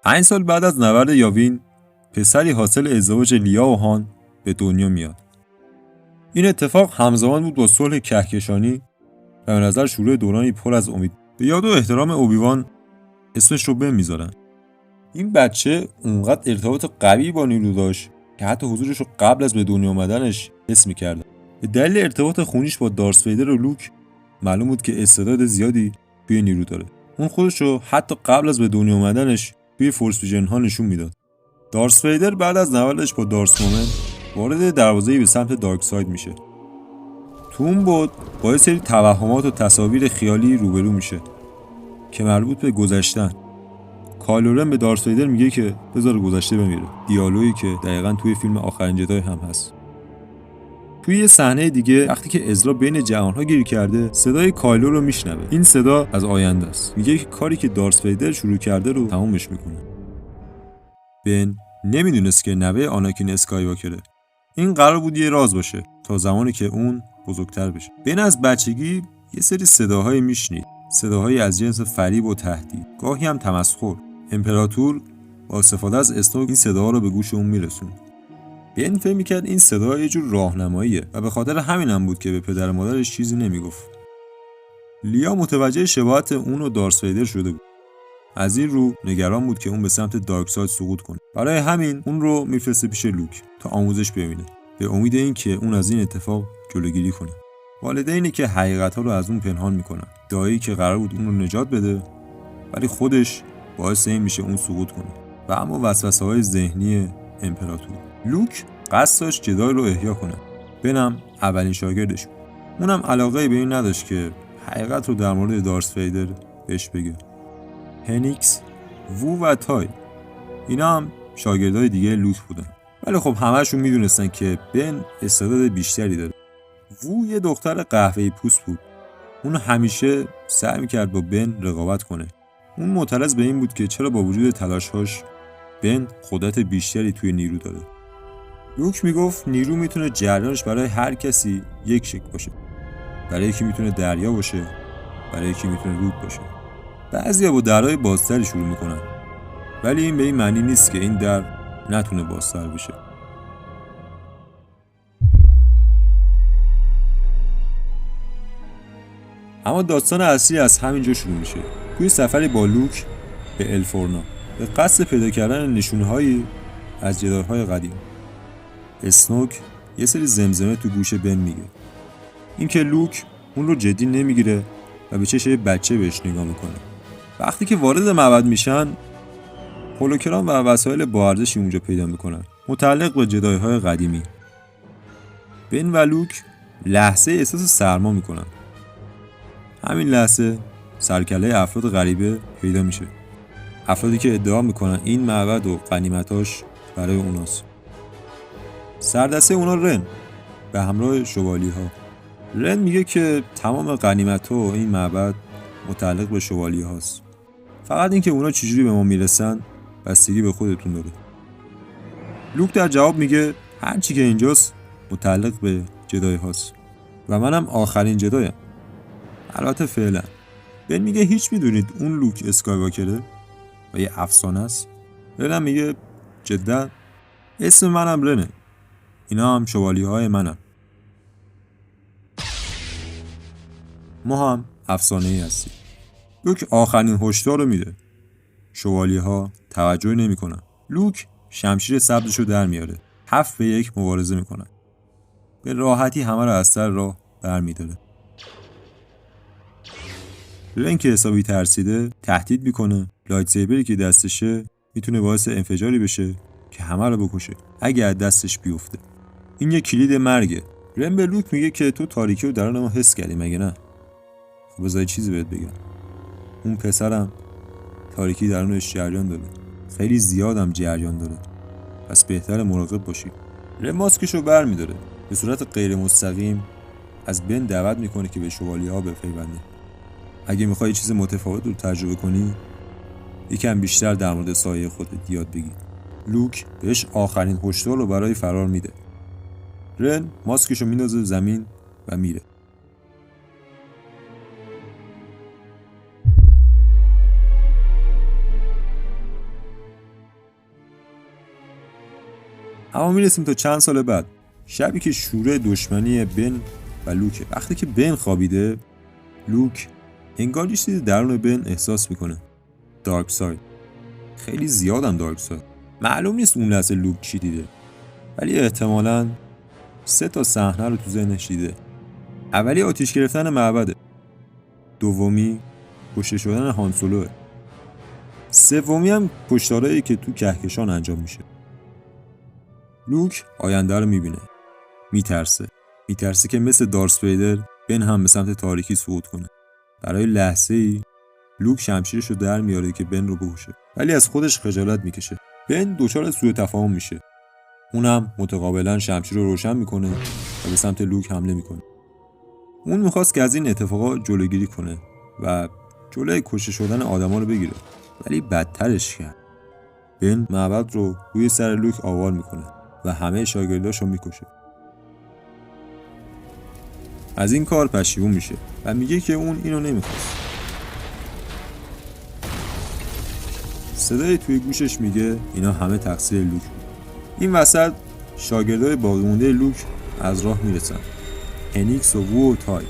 5 سال بعد از نبرد یاوین، پسری حاصل ازدواج لیا و هان به دنیا میاد. این اتفاق همزمان بود با صلح کهکشانی و به نظر شروع دورانی پر از امید. به یاد و احترام اوبیوان اسمش رو بن میذارن. این بچه اونقدر ارتباط قوی با نیرو داشت که حتی حضورش رو قبل از به دنیا آمدنش حس می‌کردن. به دلیل ارتباط خونیش با دارث ویدر و لوک معلوم بود که استعداد زیادی توی نیرو داره. اون خودش رو حتی قبل از به دنیا آمدنش توی فورس ویژن ها نشون میداد. دارث ویدر بعد از نبردش با دارث مومن وارد دروازه‌ای به سمت دارک ساید میشه. تو اون بود با یه سری توهمات و تصاویر خیالی روبرو میشه که مربوط به گذشتن. کایلو رن به دارث ویدر میگه که بذار گذشته بمیره. دیالوگی که دقیقاً توی فیلم آخرین جدای هم هست. توی یه صحنه دیگه وقتی که ازرا بین جهان‌ها گیر کرده، صدای کایلو رو میشنوه. این صدا از آینده است. میگه که کاری که دارث ویدر شروع کرده رو تمومش میکنه. بن نمیدونست که نوه آناکین اسکایواکره. این قرار بود یه راز باشه تا زمانی که اون بزرگتر بشه. بن از بچگی یه سری صداهای میشنید. صداهایی از جنس فریب و تهدید، گاهی هم تمسخر. امپراتور با استفاده از اسنوک این صداها رو به گوش اون میرسون. بن فکر میکرد این صدا یه جور راهنماییه و به خاطر همینم بود که به پدر و مادرش چیزی نمیگفت. لیا متوجه شباهت اون و دارث ویدر شده بود. از این رو نگران بود که اون به سمت دارک ساید سقوط کنه. برای همین اون رو میفرسته پیش لوک تا آموزش ببینه، به امید اینکه اون از این اتفاق جلوگیری کنه. والدینی که حقیقت‌ها رو از اون پنهان میکنن. دایی که قرار بود اون رو نجات بده ولی خودش باعث این میشه اون سقوط کنه. و اما وسوسه‌های ذهنی امپراتور. لوک قصد داشت جدای رو احیا کنه. بنم اولین شاگردش بود. اونم علاقه به این نداشت که حقیقت رو در مورد دارث ویدر بهش بگه. هنیکس، وو و تای اینا هم شاگردای دیگه لوک بودن. ولی خب همه‌شون میدونستن که بن استعداد بیشتری داره. وو یه دختر قهوه‌ای پوست بود. اون همیشه سعی می‌کرد با بن رقابت کنه. اون معترض به این بود که چرا با وجود تلاش‌هاش بن قدرت بیشتری توی نیرو داره. لوک میگفت نیرو میتونه جریانش برای هر کسی یک شکل باشه. برای یکی میتونه دریا باشه، برای یکی میتونه رود باشه. بعضیا با درهای بازتری شروع میکنن، ولی این به این معنی نیست که این در نتونه بازتر بشه. اما داستان اصلی از همینجا شروع میشه. توی سفری با لوک به الفورنا به قصد پیدا کردن نشونهایی از جدایهای قدیم. اسنوک یه سری زمزمه تو گوش بن میگه. اینکه لوک اون رو جدی نمیگیره و به چشم بچه بهش نگاه میکنه. وقتی که وارد معبد میشن، هولوکران و وسایل با ارزشی اونجا پیدا میکنن متعلق به جدایهای قدیمی. بن و لوک لحظه احساس سرما میکنن. همین لحظه سرکله افراد غریبه پیدا میشه. افرادی که ادعا میکنن این معبد و غنیمتاش برای اوناست. سردسته اونا رن به همراه شوالیه‌ها. رن میگه که تمام غنیمت‌ها و این معبد متعلق به شوالیه‌هاست. فقط اینکه اونا چجوری به ما میرسن بستگی به خودتون داره. لوک در جواب میگه هر چی که اینجاست متعلق به جدای هاست و منم آخرین جدایم. البته فعلا. بن میگه هیچ میدونید اون لوک اسکایواکره و یه افسانه است. رنم میگه جدا اسم منم رنه. اینا هم شوالیه های منم. ما هم افسانه ای هستیم. لوک آخرین هشدار رو میده. شوالیه ها توجه نمی کنن. لوک شمشیر سبزش رو در میاره. 7-1 مبارزه میکنن. به راحتی همه رو از سر راه برمیداره. رن که حسابی ترسیده تهدید میکنه لایت سیبری که دستشه میتونه باعث انفجاری بشه که همه رو بکشه اگه از دستش بیفته. این یه کلید مرگه. رن به لوک میگه که تو تاریکی رو درون ما حس کردی مگه نه؟ خب بذار چیزی بهت بگم. اون پسرم تاریکی درونش جریان داره. خیلی زیادم جریان داره. پس بهتره مراقب باشی. رن ماسکشو برمی‌داره. به صورت غیر مستقیم از بن دعوت میکنه که به شوالیه‌ها بپیونده. اگه میخوای چیز متفاوت رو تجربه کنی، یکم بیشتر در مورد سایه خودت یاد بگیر. لوک بهش آخرین هشدار رو برای فرار میده. رن ماسکشو میندازه زمین و میره. اما میرسیم تا چند سال بعد، شبی که شروع دشمنی بن و لوک. وقتی که بن خوابیده، لوک انگار یه چیزی درون بن احساس میکنه. دارک ساید. خیلی زیادم دارک ساید. معلوم نیست اون لحظه لوک چی دیده، ولی احتمالاً 3 تا صحنه رو تو ذهنش دیده. اولی آتیش گرفتن معبده، دومی کشته شدن هان سولوه، سومی هم کشتارهایی که تو کهکشان انجام میشه. لوک آینده رو میبینه، میترسه که مثل دارث ویدر بن هم به سمت تاریکی صعود کنه. برای لحظه‌ای لوک شمشیرش رو در میاره که بن رو بکشه، ولی از خودش خجالت میکشه. بن دچار سوء تفاهم میشه، اونم متقابلا شمشیر رو روشن میکنه و به سمت لوک حمله میکنه. اون میخواست که از این اتفاقا جلوگیری کنه و جلوی کشته شدن آدما رو بگیره، ولی بدترش کرد. بن معبد رو روی سر لوک آوار میکنه و همه شاگرداشو میکشه. از این کار پشیمون میشه و میگه که اون اینو نمیخواست. صدای توی گوشش میگه اینا همه تقصیر لوک بود. این وسط شاگردای باقی‌مونده لوک از راه میرسن. هنیکس و وو و تای.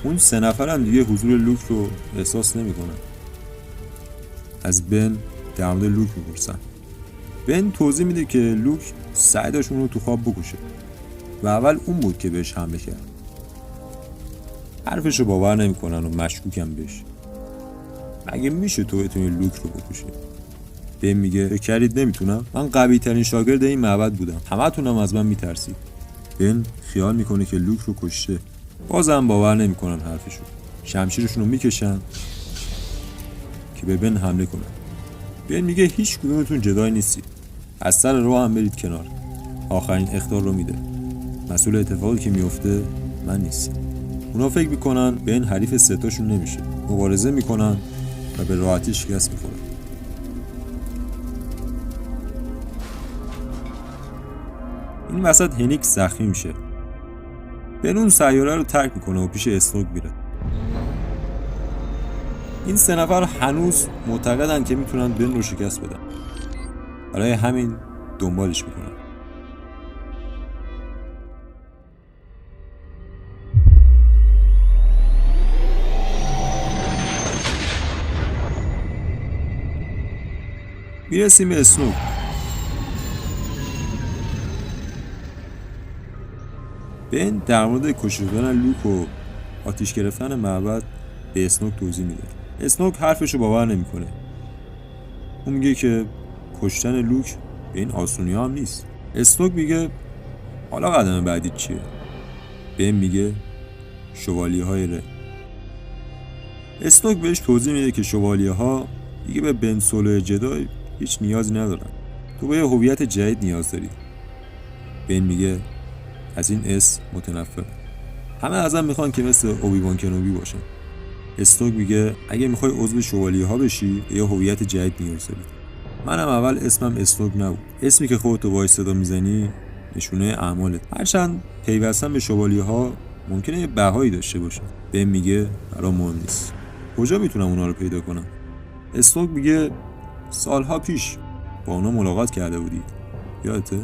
اون 3 نفر هم دیگه حضور لوک رو احساس نمیکنن. از بن در مورد لوک میپرسن. بن توضیح میده که لوک سعی داشت اون رو تو خواب بکشه و اول اون بود که بهش حمله کرد. حرفش رو باور نمیکنن و مشکوکن بهش. مگه میشه تو بتونی لوک رو بکشی؟ بن میگه فکر کردید نمیتونم؟ من قوی ترین شاگرد این معبد بودم، همتونم از من میترسید. بن خیال میکنه که لوک رو کشته، بازم باور نمیکنن حرفشو. شمشیرشون رو میکشن که به بن حمله کنن. بن میگه هیچ کدومتون جدای نیستید، از سر راه هم برید کنار. آخرین اخطار رو میده، مسئول اتفاقی که میفته من نیستم. اونا فکر میکنن بن حریف 3 تاشون نمیشه، مبارزه میکنن و به راحتی شکست میخورن. این وسط هنیکس زخمی میشه. بن اون سیاره رو ترک میکنه و پیش اسنوک میره. این 3 نفر هنوز معتقدن که میتونن بن رو شکست بدن، برای همین دنبالش میکنن. میرسیم به اسنوک. بن در مورد کشته شدن لوک و آتیش گرفتن معبد به اسنوک توضیح میده. اسنوک حرفشو باور نمیکنه. اون میگه که کشتن لوک به این آسونی هم نیست. اسنوک میگه حالا قدم بعدی چیه؟ بن میگه شوالیه های ره. اسنوک بهش توضیح میده که شوالیه ها دیگه به بن سولو جدای هیچ نیازی ندارن. تو به یه هویت جدید نیاز داری. بن میگه از این اسم متنفرم. همه ازم میخوان که مثل اوبی وان کنوبی باشن. اسنوک میگه اگه میخوای عضو شوالیه ها بشی یه هویت جدید نیاز داری. منم اول اسمم اسنوک نبود. اسمی که خودتو با صدا میزنی نشونه اعمالت. هرچند پیوستن به شوالیه ها ممکنه یه بهایی داشته باشه. بهم میگه برام مهم نیست. کجا میتونم اونا رو پیدا کنم؟ اسنوک میگه سالها پیش با اونا ملاقات کرده بودی، یادته؟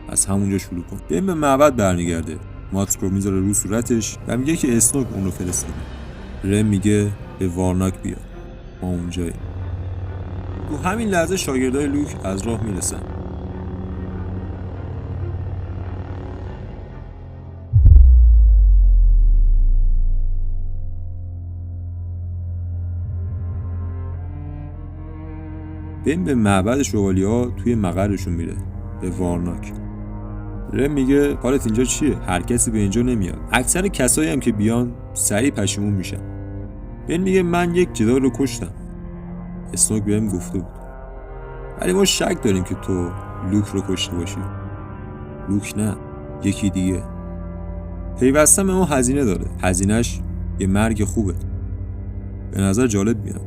از همونجا شروع کن. بهم به معبد برمیگرده. ماسک رو میذاره رو صورتش و میگه که اسنوک اون رو فرستاده. رم میگه به وارناک بیا، ما اونجاییم. تو همین لحظه شاگردای لوک از راه میرسن. بهم به معبد شوالیه‌ها توی مقرشون میره، به وارناک. رم میگه حالت اینجا چیه؟ هر کسی به اینجا نمیاد. اکثر کسایی هم که بیان سریع پشیمون میشن. بن میگه من یک جدال رو کشتم. اسنوک بهم گفته بود. ولی ما شک داریم که تو لوک رو کشته باشی. لوک نه، یکی دیگه. پیوستن به ما هزینه داره. هزینه‌اش یه مرگ خوبه. به نظر جالب میاد.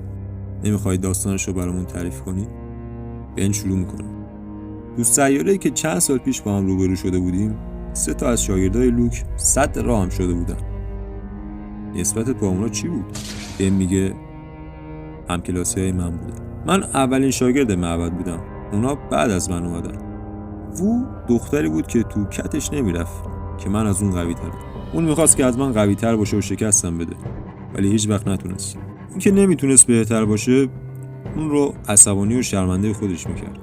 نمیخوای داستانش رو برامون تعریف کنی؟ بن شروع میکنه. تو سیاره‌ای که چند سال پیش با هم روبرو شده بودیم، 3 تا از شاگردای لوک صد راه هم شده بودن. نسبتت با اونا چی بود؟ بن میگه همکلاسی‌های من بودن. من اولین شاگرد معبد بودم. اونا بعد از من اومدن. وو دختری بود که تو کتش نمیرفت که من از اون قوی ترم. اون میخواست که از من قوی تر باشه و شکستم بده، ولی هیچ وقت نتونست. این که نمیتونست بهتر باشه اون رو عصبانی و شرمنده خودش میکرد.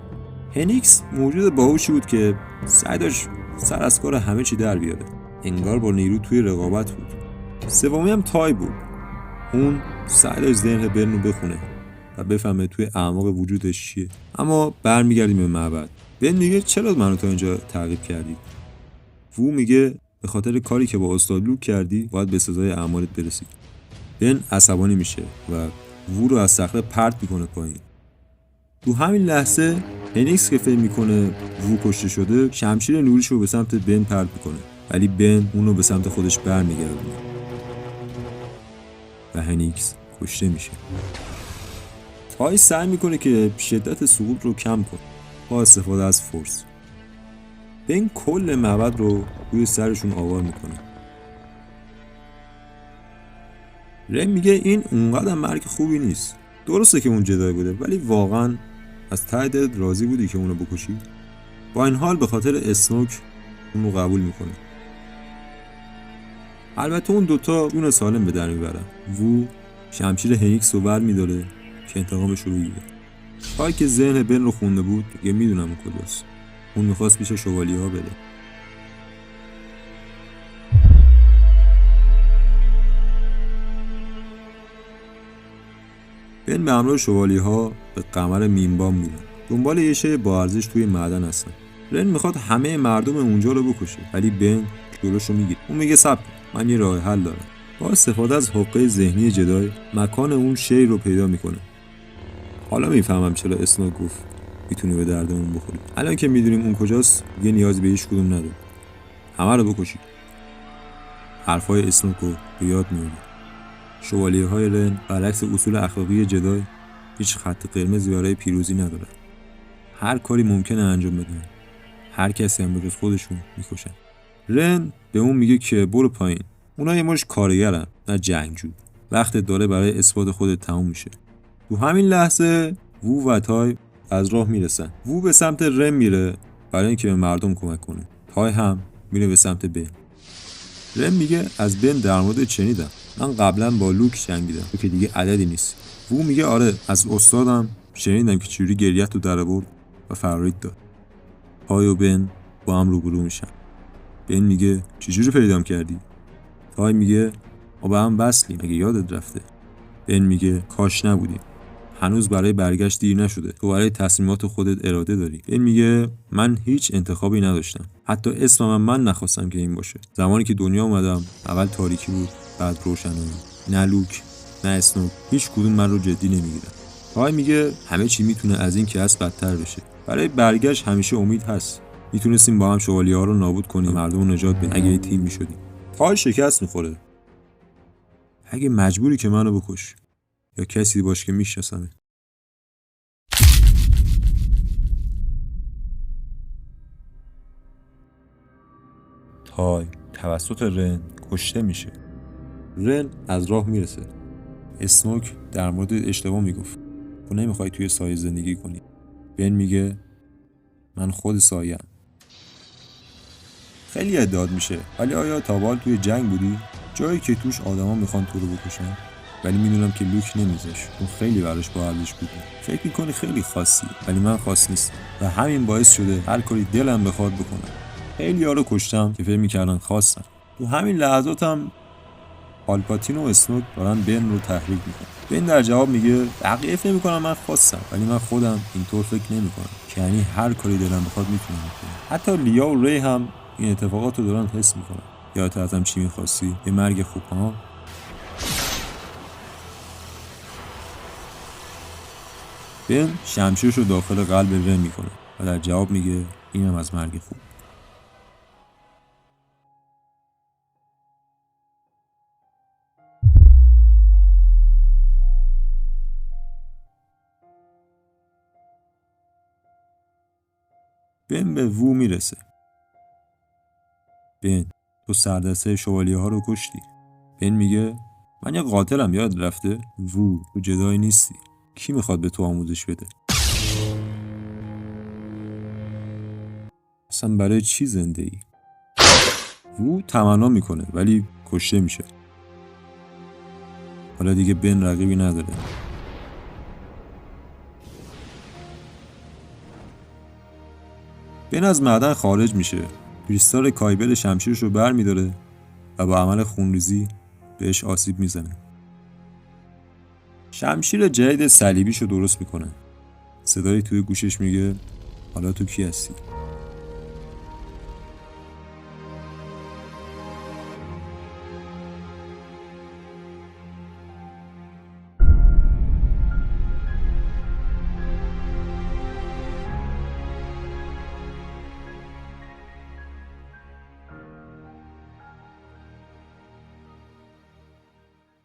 هنیکس موجود باهوشی بود که سعی داشت سر از کار همه چی در بیاره. انگار با نیرو توی رقابت بود. سومی هم تای بود. اون سعی داشت ذهن بن رو بخونه و بفهمه توی اعماق وجودش چیه. اما برمیگردیم به معبد. بن میگه چرا منو تا اینجا تعقیب کردی؟ وو میگه به خاطر کاری که با استاد لوک کردی باید به سزای اعمالت برسی. بن عصبانی میشه و وو رو از صخره پرت میکنه پایین. تو همین لحظه هنیکس که فکر میکنه وو کشته شده شمشیر نوریش رو به سمت بن پرت میکنه، ولی بن اون رو به سمت خودش برمیگردونه و هنیکس کشته میشه. تای سعی میکنه که شدت سقوط رو کم کنه با استفاده از فورس. بن کل معبد رو روی سرشون آوار میکنه. رم میگه این اونقدر مرگ خوبی نیست. درسته که اون جدای بوده، ولی واقعا از ته دلت راضی بودی که اونو بکشی؟ با این حال به خاطر اسنوک اون رو قبول میکنه. البته اون دوتا جون سالم به در میبرن. وو شمشیر هنیکس رو بر میداره که انتقامش رو بگیره. تای که ذهن بن رو خونده بود دیگه میدونم اون کجاست. اون میخواست پیش شوالیه ها بره. بن به همراه شوالیه ها به قمر مینبام میرن. دنبال یه شی با ارزش توی معدن هستن. رن میخواد همه مردم اونجا رو بکشه، ولی بن جلوشو میگیره. اون میگه صبر، من یه راه حل دارم. با استفاده از حقه ذهنی جدای مکان اون شی رو پیدا میکنه. حالا میفهمم چرا اسنوک گفت میتونی به دردمون بخوری. الان که میدونیم اون کجاست دیگه نیاز به هیچ کدوم نداره. همه رو بکشید. حرفای اسنوک رو به یاد میاره. شوالیه های رن برعکس اصول اخلاقی جدای هیچ خط قرمزی برای پیروزی ندارن. هر کاری ممکنه انجام بدن. هر کسی هم به جز خودشون میکشن. رن به اون میگه که برو پایین. اونا یه مش کارگرن، نه جنگجو. وقتت داره برای اثبات خودت تموم میشه. تو همین لحظه وو و تای از راه میرسن. وو به سمت رن میره برای اینکه به مردم کمک کنه. تای هم میره به سمت بن. رن میگه از بن در مورد شنیدم. من قبلا با لوک جنگیدم که دیگه عددی نیست. وو میگه آره، از استادم شنیدم که چجوری گریت رو در آورد و فرید داد. تای و بن با هم روبرو میشن. بن میگه چجوری پیدام کردی؟ تای میگه ما به هم وصلیم، اگه یادت رفته. بن میگه کاش نبودیم. هنوز برای برگشت دیر نشده. تو برای تصمیمات خودت اراده داری. بن میگه من هیچ انتخابی نداشتم. حتی اسمم من نخواستم که این باشه. زمانی که دنیا اومدم اول تاریکی بود، بعد روشنایی. نه لوک نه اسنوک هیچ کدوم من رو جدی نمیگیرن. تای میگه همه چی میتونه از این که هست بدتر بشه. برای برگشت همیشه امید هست. میتونستیم با هم شوالیه ها رو نابود کنیم، مردم رو نجات بدیم اگه تیم میشدیم. تای شکست میخوره. اگه مجبوری که منو بکش یا کسی باش که میشناسمه. تای توسط رن کشته میشه. رن از راه میرسه. اسنوک در مورد اشتباه میگفت. تو نمیخوای توی سایه زندگی کنی. بن میگه من خود سایه‌ام. خیلی ادعاد میشه، ولی آیا تا به حال توی جنگ بودی؟ جایی که توش آدما میخوان تو رو بکشن؟ ولی میدونم که لوک نمیذاش. اون خیلی براش با ارزش بود. فکر میکنی خیلی خاصی، ولی من خاص نیستم و همین باعث شده هر کاری دلم بخواد بکنم. خیلی ها رو کشتم که فکر میکردن خاصم. تو همین لحظاتم پالپاتین و اسنوک دارن بن رو تحریک میکنن. بن در جواب میگه بقیه فکر میکنن من خاصم، ولی من خودم اینطور فکر نمیکنم. که یعنی هر کاری دلم بخواد میتونم بکنم. حتی لیا و ری هم این اتفاقات رو دارن حس میکنن. یادت ازم چی میخواستی؟ یه مرگ خوب ها؟ بن شمشیرش رو داخل قلب رن میکنه و در جواب میگه اینم از مرگ خوب. بن به وو میرسه. بن تو سردسته شوالیه ها رو کشتی. بن میگه من یه قاتلم، یاد رفته؟ وو تو جدایی نیستی. کی میخواد به تو آموزش بده؟ اصلا برای چی زنده ای؟ او تمنا میکنه ولی کشته میشه. حالا دیگه بن رقیبی نداره. بن از معدن خارج میشه. کریستال کایبل شمشیرش رو بر میداره و با عمل خونریزی بهش آسیب میزنه. شمشیر جدید صلیبیشو درست میکنه. صدایی توی گوشش میگه حالا تو کی هستی؟